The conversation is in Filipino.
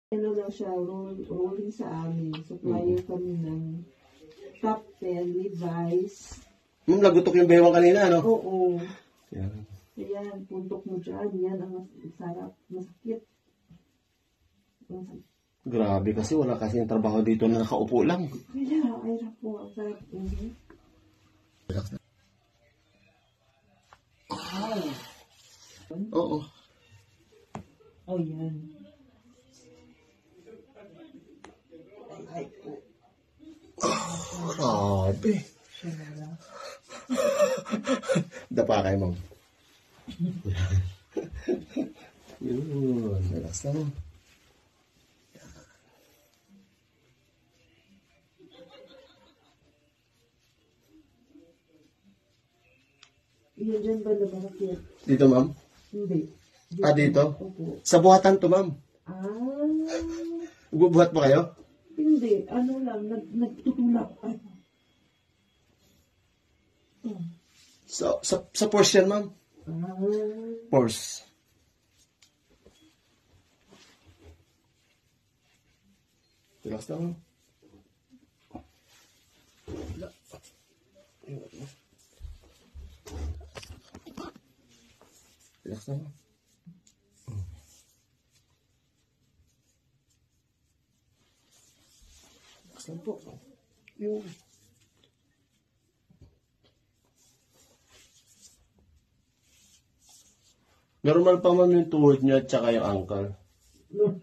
Ano lang siya, rolling sa amin. Supplier kami ng top 10 Levi's. Lagutok yung bewang kanina, ano? Oo. Yan. Ayan, puntok mo dyan. Yan ang sarap. Masakit. Grabe kasi wala kasi yung trabaho dito na nakaupo lang. Kaya, ay po, ang sarap. Relax na. Wow. Oo. Oh, yan. Ay po. Grabe. Siya na lang. Dapa kayo, ma'am. Yun. Relax lang. Iyan dyan ba na bakit? Dito, ma'am? Hindi. Dito? Opo. Sa buhatan to, ma'am. Ah. Bubuhat pa kayo? Hindi. Ano lang, nagtutulak. Ay. Sa Porsche yan, ma'am. Ah. Porsche. Relax lang, ma'am. Relax lang, ma'am. Relax lang po. Yung... Normal pa, ma'am, yung tuhod niya at saka yung ankle. No.